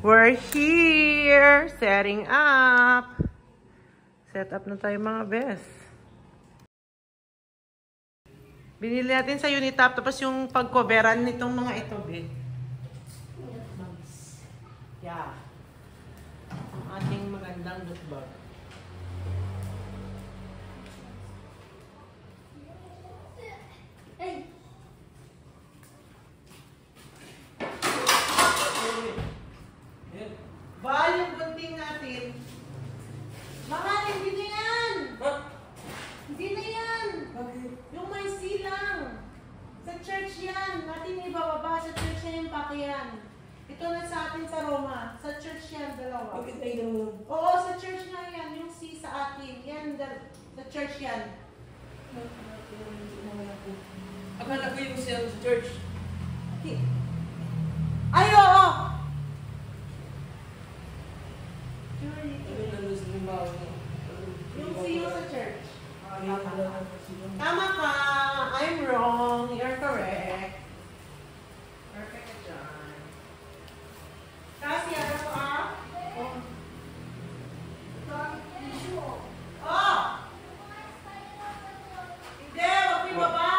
We're here! Setting up! Set up na tayo mga best. Binili natin sa Unitap, tapos yung pag-coveran nitong mga ito, be. Yeah. Ang ating magandang dotbag. Bahal yung gunting natin. Mahal, hindi na yan! Hindi na yan! Yung may silang. Sa church yan. Natin ibababa. Sa church na yung pakyan. Ito na sa atin sa Roma. Sa church yan, dalawa. Bakit tayo naman? Oo, sa church na yan. Yung C sa atin. Yan, sa church yan. Akala ko yung sa church. Ay, oo! Yung C sa church. Tama ka. I'm wrong. You're correct. Perfect ka dyan. Kasi ano ka? Oh! Hindi, wag mo ibaba.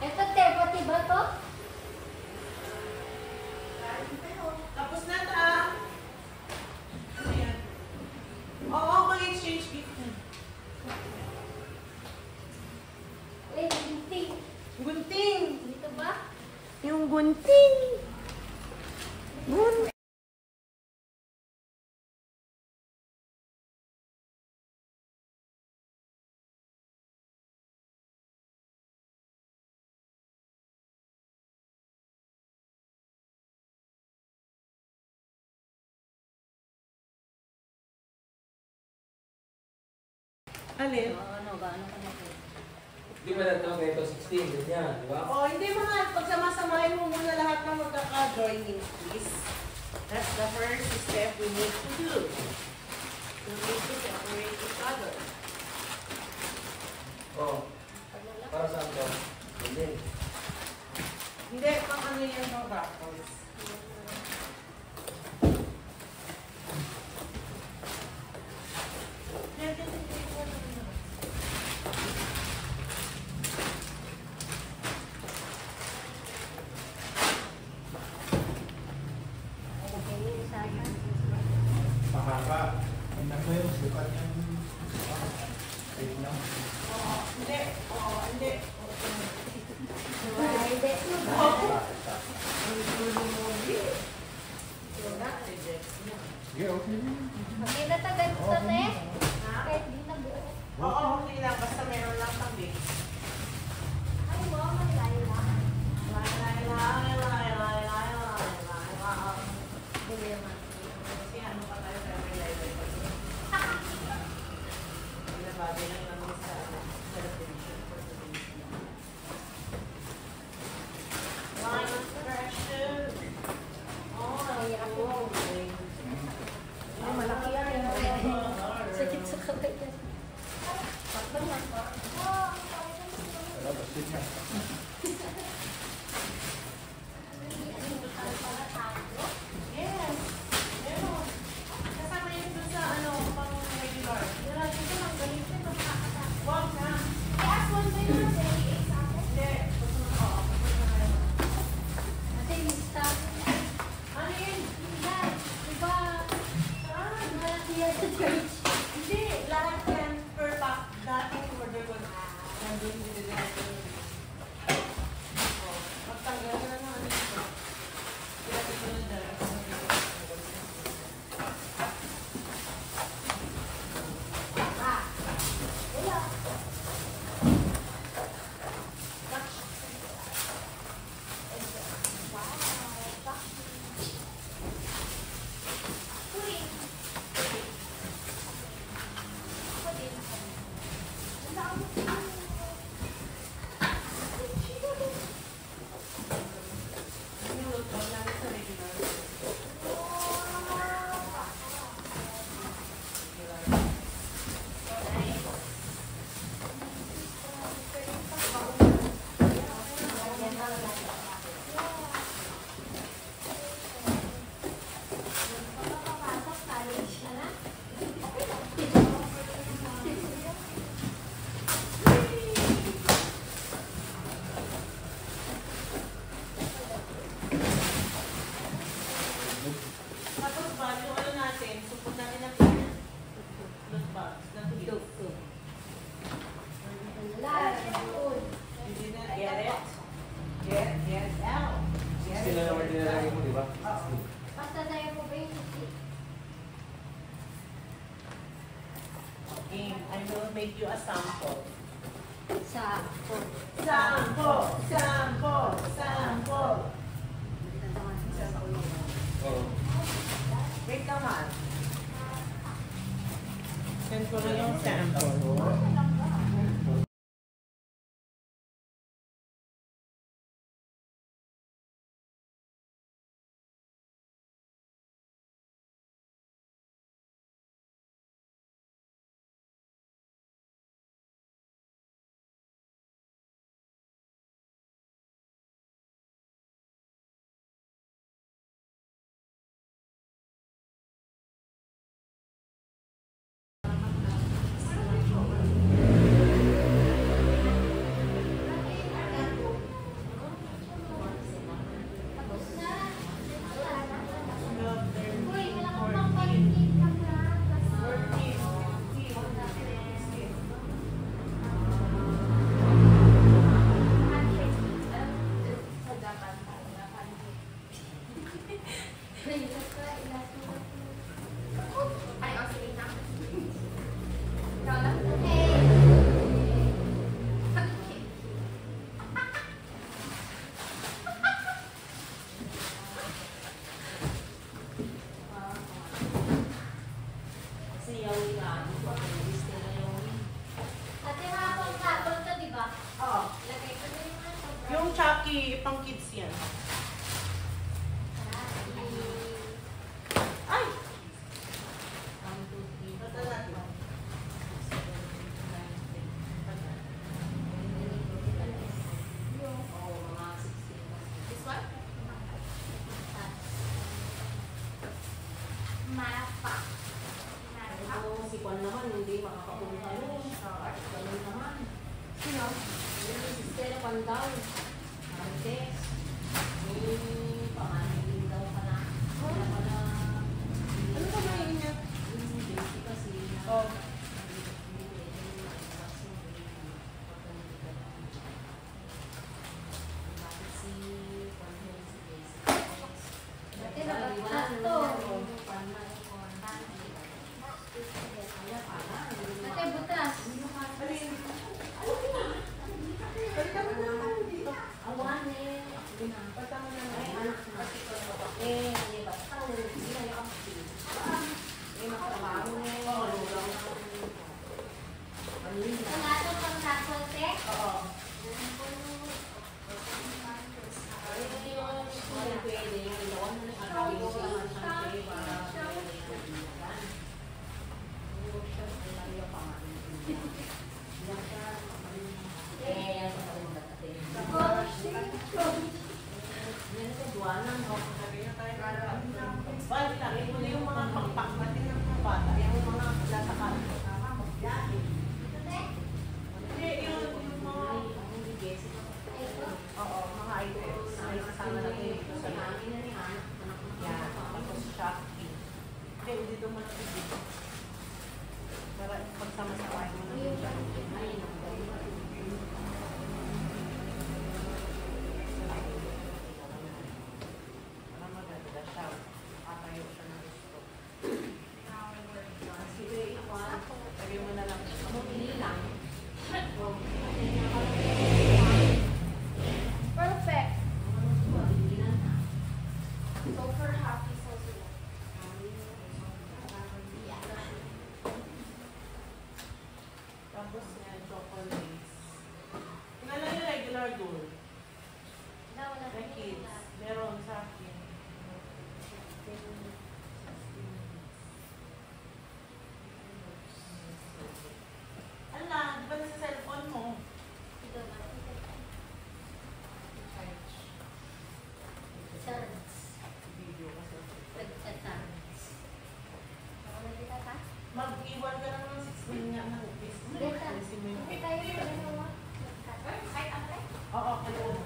Ito, te, pati ba to? Tapos na ta. Ayan. Oo, mag-exchange gift na. Wait, gunting. Gunting! Dito ba? Yung gunting! Gunting! Alin? Gaano ka na po? Di ba nagtawag ito 16, ganyan, di ba? Oo, hindi mga pagsamasamahin mo muna lahat ng magkaka-joining, please. That's the first step we need to do. We need to separate each other. Oo. Para saan to? Hindi. Hindi, pang ano yan mga backwards. Yan, yan, yan. mahaba. Tingnan mo yung sukat niyang tignan. Oo, hindi. Oo, hindi. Hindi. Sige, okay. Hindi na tagal ito, te. Kahit di na buo. Oo, okay lang. Basta meron lang tabi. Ay, wow, malayo lang. Hindi naman. Kasi ano pa tayo sa may live pa. Pinabagi lang naman sa celebration for today's day. Line of expression. Oh, Mahirap wow. Ay, malaki yan. Sakit sa kamay yan. Wala, basit niya. Yes. Meron. Kasama yun dun sa ano, pang regular. Wag na. Hindi. Oo. Ate, lista. Ano yun? Yan. Diba? Saan? Malaki yan sa church. Hindi. Lahat yan per pack. Dating order ko. Nandun dinideliver. Oh. Pagtanggal na ng ano ito. Ilagay ko na dyan. Ah. Wala. Uy. Ako din. Wala ako. Yung load out namin sa regular. Tapos ba, yung ano natin, support natin ng load box, ng tubig. You didn't get it? Get out. Get 16 na naman dinalagay mo, di ba? Oo. Basta tayo mo ba yung Game. I will make you a sample. sa Sample! Sample! Sample! Oo. Wait naman. Send ko na yung sample. Uy, wala kang pang paligid ka na. Ate, hapon kapon to, di ba? Oo. Lagay ko na yung mga sobrang- Yung Chucky, pang kids yan. Ay! Basta natin. This one? Mapa. Ito, si Juan naman, hindi makakapunta yun. Ganun naman. Sino? Yung sister, Juan daw. Martes. Panganin daw pala. Kaya pala. Ano ba ba yun niya? Huli yung mga pakpak natin ng mga bata. Yung mga nasa kanto. Hindi, yung mga... Oo, mga items na isasama natin dito sa namin. Yan, tapos Shopee. Hindi, dito mo natin dito. Para pagsama-samahin mo na yung Shopee. Para maganda siya. Katayo siya ng gusto. Sige, Iwan. Lagay mo na lang. Bumili lang. Perfect. So for happy sauce lang. Tapos yan, chocolates. Tingnan yung regular gold. Wala The kids. Meron sa akin. Ala, di ba sa cellphone mo? Video kasi. Mag-iwan ka lang ng 16 nga ng Facebook. Alisin mo yung... Oo, kaya na.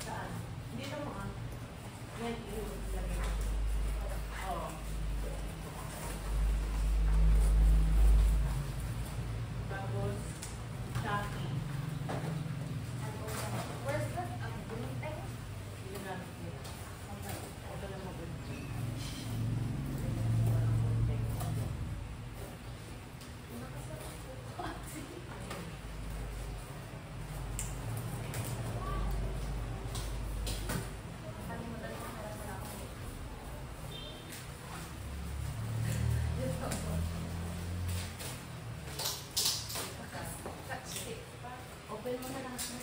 Saan? Dito mo ah. Yan, yun. Oo. Tapos, Shopee. Ginagamit nila. Ito lang mag-ulit. Open mo na lang siya.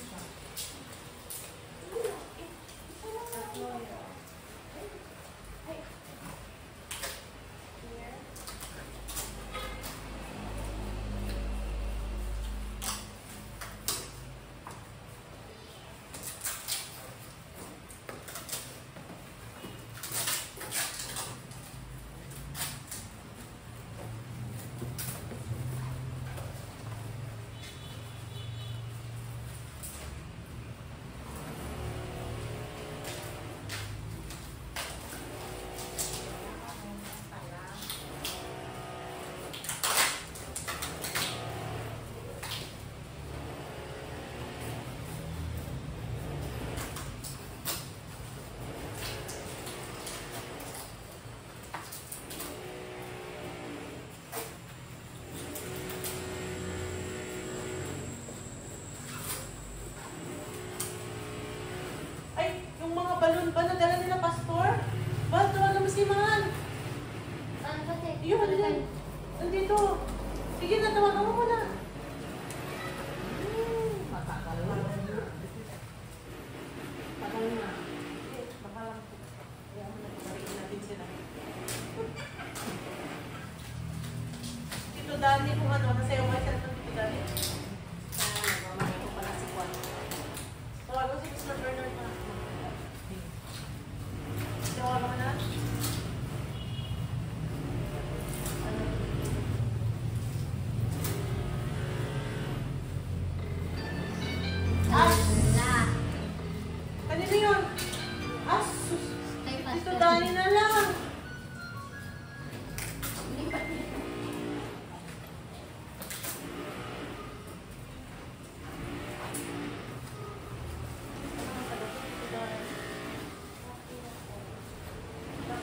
balon ba na dala nila, Pastor? Bal, tawagan mo si Man. Saan kasi? Yun, yun. Nandito. Sige na, tawagan mo muna. Matagal na. Matagal na. Baka lang. Kaya mo nagpariin natin sila. Tito Dani, kung ano, nasayaw ka siya ng Tito Dani. Mamaya ko pala si Juan. Tawagan si Mr. Bernard na. Tawagan mo na. Kanino yun? Asus! Tito Dani na lang.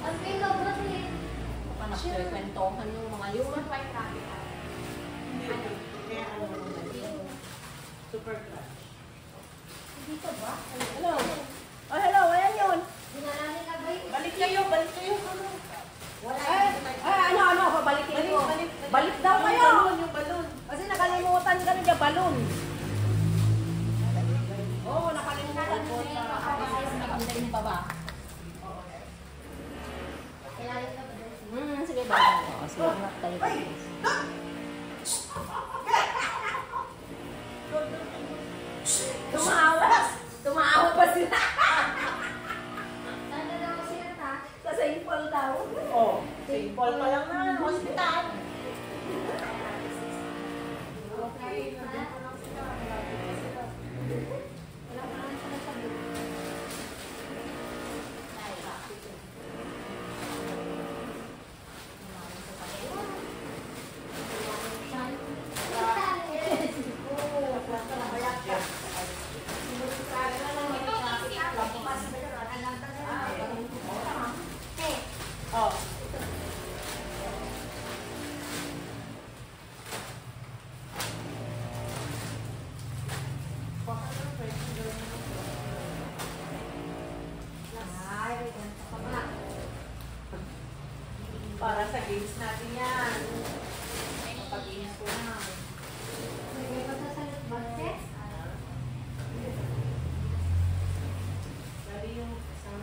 Ang kailaw kasi. Kwentohan yung mga Human White Rabbit. Hindi. Kaya ano mo na. Super clutch. Dito ba? Hello. Oh, hello. Ayan yun. Dinalanin ka ba yun? Balik kayo, balik kayo. Ano? Wala. Ano, pabalikin Balik, ko. balik. Balik daw Yung kayo. balon, yung balon. Kasi nakalimutan ka rin yung balon. Oo, nakalimutan ko. Nakalimutan pa ba? Kailangan ka ba doon? Sige ba? Sige, tayo. Call pa lang na, hospital. Oh. Para sa games natin yan. Kapag-games ko na. Dari yung isang...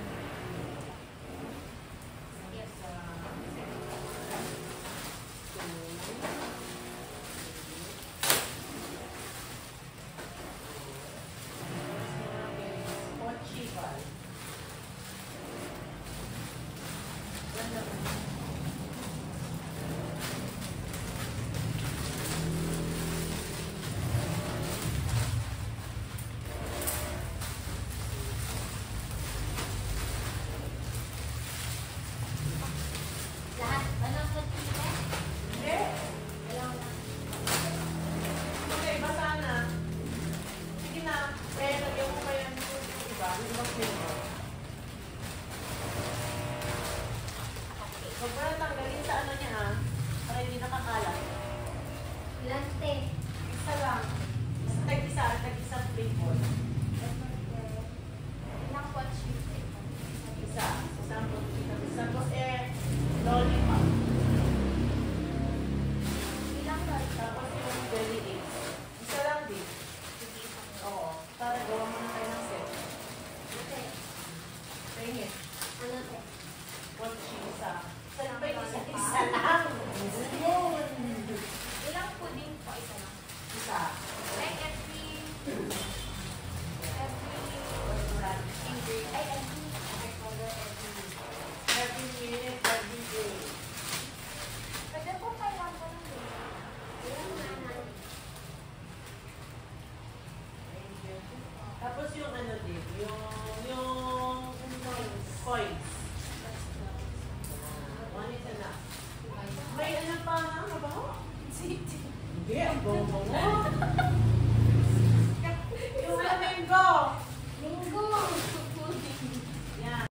Okay, basa na. Sige na. Eh, lagyan mo pa yan. Diba? Yung ibang flavor. Huwag mo lang tanggalin sa ano niya, ha? Para hindi nakakalat. Isa lang. Tag-isa flavor. Isa. Tapos lollipop. Tapos yung jelly eggs. Isa lang din. Oo. Para gawa mo na tayo ng set. Tingin. Isa. Saan ba yung isa lang? Yun. Ilang pudding po isa lang? Isa. Like every Every minute, every day. Pwede po kayo ako ng Tapos yung ano din, yung coins. One is enough. May ano pa na? Mabaho? Hindi, ang bongo mo. Yung flamingo. Yan.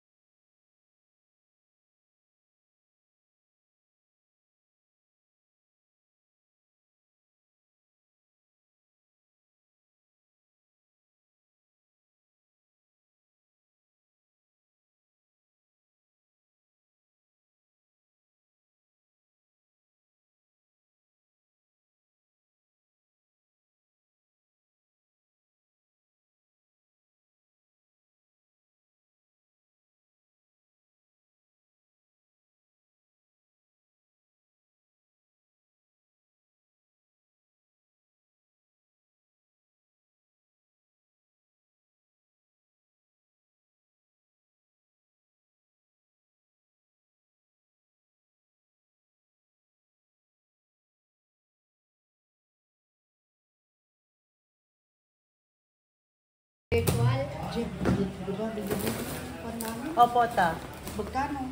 Opo, ta. Magkano?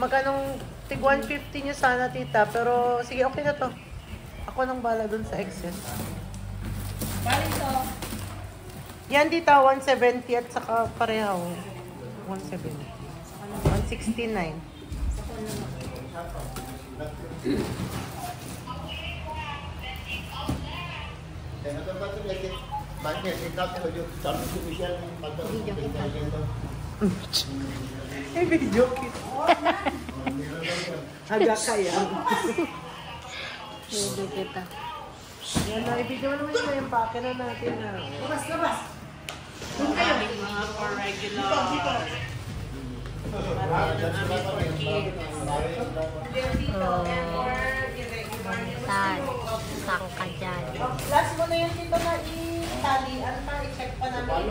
Magkanong tig 150 niyo sana, tita. Pero sige, okay na to. Ako nang bala dun sa excess. Galing to. Yan, tita, 170 at saka pareho. 170. 169. Eh, video kit. Haga kaya. Hindi kita. Yan na, i-video naman yung empake na natin na. Labas! Maraming mga for regular. Marami ng aming for kids. Saan? Saan ka dyan? Last mo na yung tito na i-talian pa, i-check pa namin.